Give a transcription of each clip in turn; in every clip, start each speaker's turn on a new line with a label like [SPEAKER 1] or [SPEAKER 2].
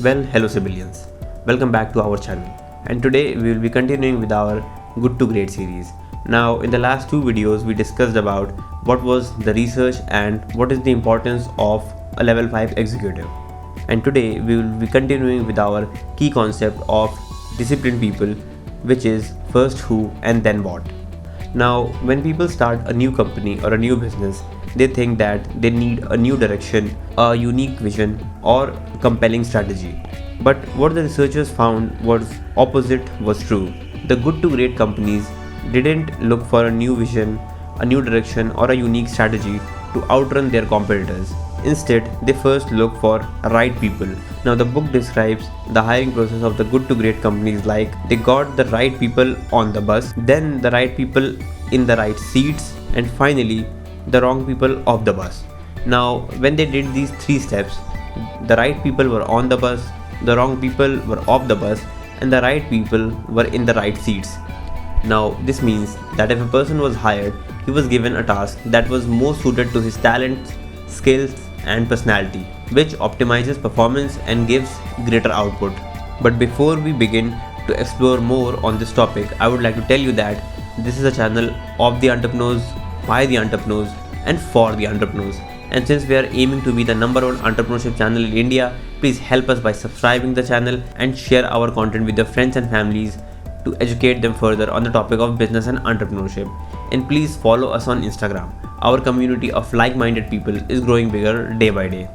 [SPEAKER 1] Well, hello civilians. Welcome back to our channel. And today we will be continuing with our Good to Great series. Now, in the last two videos, we discussed about what was the research and what is the importance of a level 5 executive. And today we will be continuing with our key concept of disciplined people, which is first who and then what. Now, when people start a new company or a new business, they think that they need a new direction, a unique vision, or compelling strategy. But what the researchers found was opposite was true. The good to great companies didn't look for a new vision, a new direction, or a unique strategy to outrun their competitors. Instead, they first look for right people. Now, the book describes the hiring process of the good to great companies like they got the right people on the bus, then the right people in the right seats, and finally the wrong people off the bus. Now, when they did these three steps, the right people were on the bus, the wrong people were off the bus, and the right people were in the right seats. Now, this means that if a person was hired, he was given a task that was more suited to his talents, skills, and personality, which optimizes performance and gives greater output. But before we begin to explore more on this topic, I would like to tell you that this is a channel of the entrepreneurs, by the entrepreneurs, and for the entrepreneurs. And since we are aiming to be the number one entrepreneurship channel in India, please help us by subscribing the channel and share our content with your friends and families to educate them further on the topic of business and entrepreneurship. And please follow us on Instagram. Our community of like-minded people is growing bigger day by day.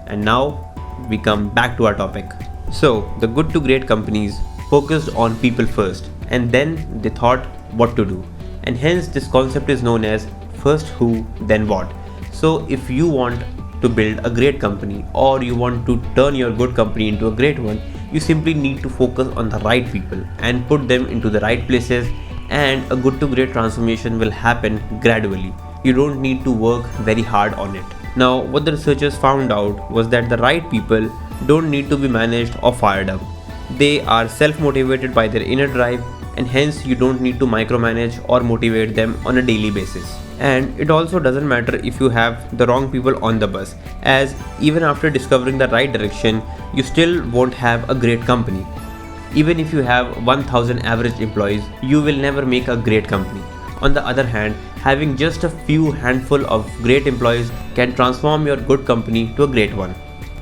[SPEAKER 1] And now we come back to our topic. So the good to great companies focused on people first, and then they thought what to do. And hence this concept is known as first who, then what. So if you want to build a great company or you want to turn your good company into a great one, you simply need to focus on the right people and put them into the right places, and a good to great transformation will happen gradually. You don't need to work very hard on it. Now, what the researchers found out was that the right people don't need to be managed or fired up. They are self-motivated by their inner drive, and hence you don't need to micromanage or motivate them on a daily basis. And it also doesn't matter if you have the wrong people on the bus, as even after discovering the right direction, you still won't have a great company. Even if you have 1000 average employees, you will never make a great company. On the other hand, having just a few handful of great employees can transform your good company to a great one.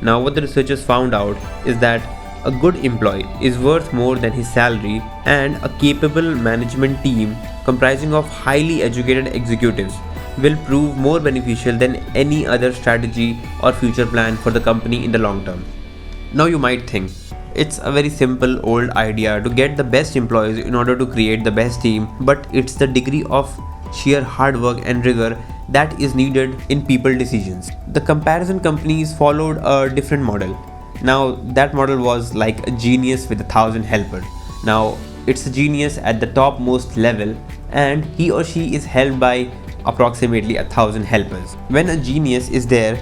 [SPEAKER 1] Now, what the researchers found out is that a good employee is worth more than his salary, and a capable management team comprising of highly educated executives will prove more beneficial than any other strategy or future plan for the company in the long term. Now, you might think it's a very simple old idea to get the best employees in order to create the best team, but it's the degree of sheer hard work and rigor that is needed in people decisions. The comparison companies followed a different model. Now, that model was like a genius with 1,000 helpers. Now, it's a genius at the topmost level, and he or she is held by approximately 1,000 helpers. When a genius is there,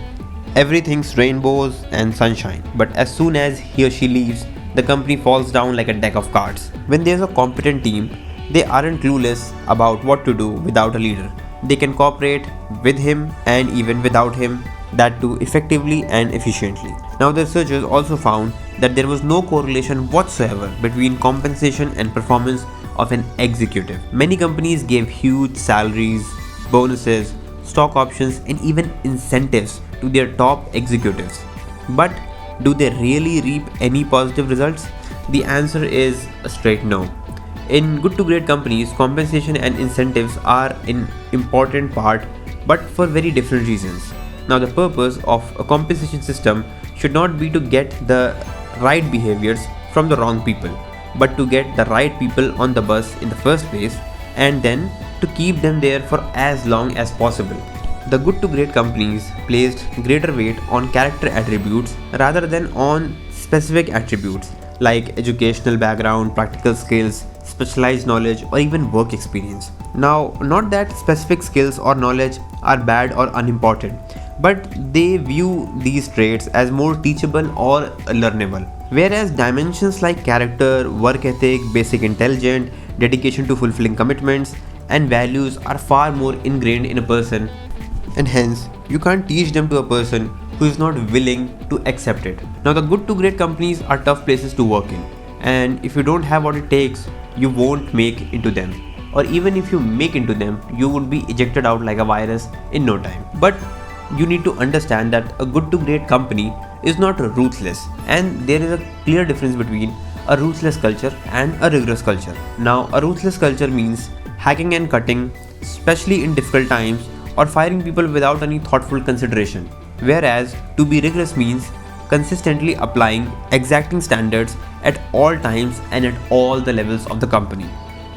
[SPEAKER 1] everything's rainbows and sunshine. But as soon as he or she leaves, the company falls down like a deck of cards. When there's a competent team, they aren't clueless about what to do without a leader. They can cooperate with him and even without him, that too effectively and efficiently. Now, the researchers also found that there was no correlation whatsoever between compensation and performance of an executive. Many companies gave huge salaries, bonuses, stock options, and even incentives to their top executives. But do they really reap any positive results? The answer is a straight no. In good to great companies, compensation and incentives are an important part, but for very different reasons. Now, the purpose of a compensation system should not be to get the right behaviors from the wrong people, but to get the right people on the bus in the first place, and then to keep them there for as long as possible. The good to great companies placed greater weight on character attributes rather than on specific attributes like educational background, practical skills, specialized knowledge, or even work experience. Now, not that specific skills or knowledge are bad or unimportant, but they view these traits as more teachable or learnable. Whereas dimensions like character, work ethic, basic intelligence, dedication to fulfilling commitments, and values are far more ingrained in a person, and hence you can't teach them to a person who is not willing to accept it. Now, the good to great companies are tough places to work in, and if you don't have what it takes, you won't make into them. Or even if you make into them, you would be ejected out like a virus in no time. But you need to understand that a good to great company is not ruthless, and there is a clear difference between a ruthless culture and a rigorous culture. Now, a ruthless culture means hacking and cutting, especially in difficult times, or firing people without any thoughtful consideration. Whereas to be rigorous means consistently applying exacting standards at all times and at all the levels of the company.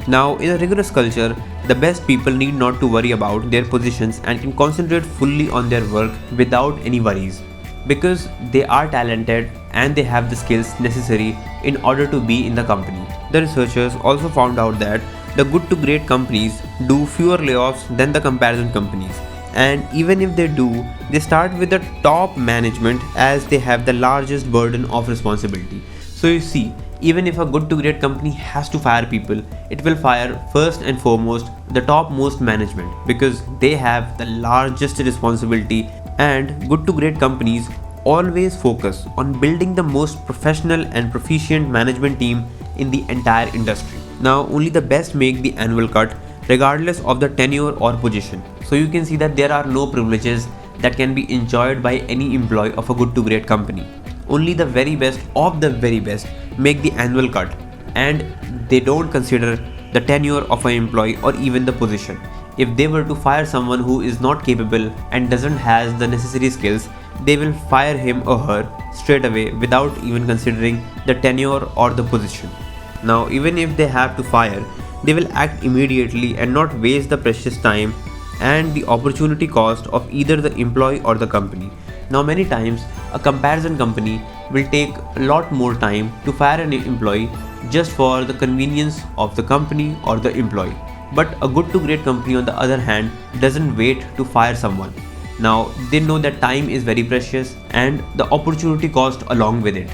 [SPEAKER 1] Now, in a rigorous culture, the best people need not to worry about their positions and can concentrate fully on their work without any worries, because they are talented and they have the skills necessary in order to be in the company. The researchers also found out that the good to great companies do fewer layoffs than the comparison companies, and even if they do, they start with the top management as they have the largest burden of responsibility. So you see, even if a good to great company has to fire people, it will fire first and foremost the topmost management because they have the largest responsibility. And good to great companies always focus on building the most professional and proficient management team in the entire industry. Now, only the best make the annual cut regardless of the tenure or position. So you can see that there are no privileges that can be enjoyed by any employee of a good to great company. Only the very best of the very best make the annual cut, and they don't consider the tenure of an employee or even the position. If they were to fire someone who is not capable and doesn't has the necessary skills, they will fire him or her straight away without even considering the tenure or the position. Now, even if they have to fire, they will act immediately and not waste the precious time and the opportunity cost of either the employee or the company. Now, many times a comparison company will take a lot more time to fire an employee just for the convenience of the company or the employee. But a good to great company, on the other hand, doesn't wait to fire someone. Now, they know that time is very precious and the opportunity cost along with it.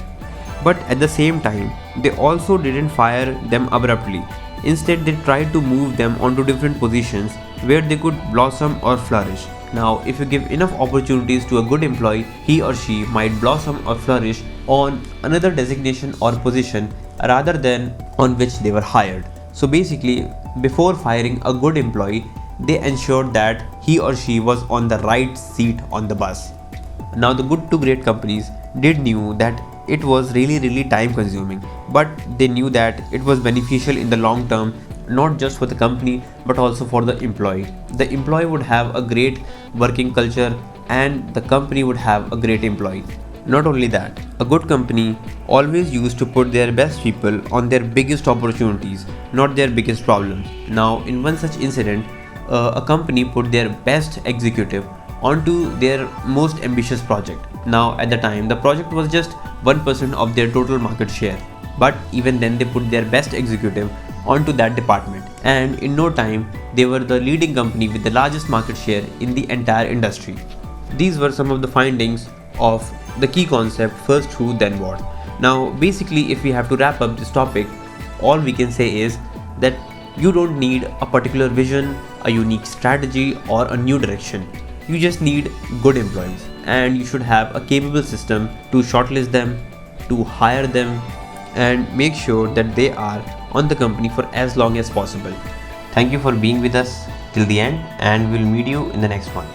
[SPEAKER 1] But at the same time, they also didn't fire them abruptly. Instead, they tried to move them onto different positions where they could blossom or flourish. Now, if you give enough opportunities to a good employee, he or she might blossom or flourish on another designation or position rather than on which they were hired. So basically, before firing a good employee, they ensured that he or she was on the right seat on the bus. Now, the good to great companies did knew that it was really time consuming, but they knew that it was beneficial in the long term, not just for the company but also for the employee. The employee would have a great working culture and the company would have a great employee. Not only that, a good company always used to put their best people on their biggest opportunities, not their biggest problems. Now, in one such incident, a company put their best executive onto their most ambitious project. Now, at the time, the project was just 1% of their total market share, but even then they put their best executive onto that department, and in no time they were the leading company with the largest market share in the entire industry. These were some of the findings of the key concept first who then what. Now basically, if we have to wrap up this topic, all we can say is that you don't need a particular vision, a unique strategy or a new direction. You just need good employees, and you should have a capable system to shortlist them, to hire them, and make sure that they are on the company for as long as possible. Thank you for being with us till the end, and we'll meet you in the next one.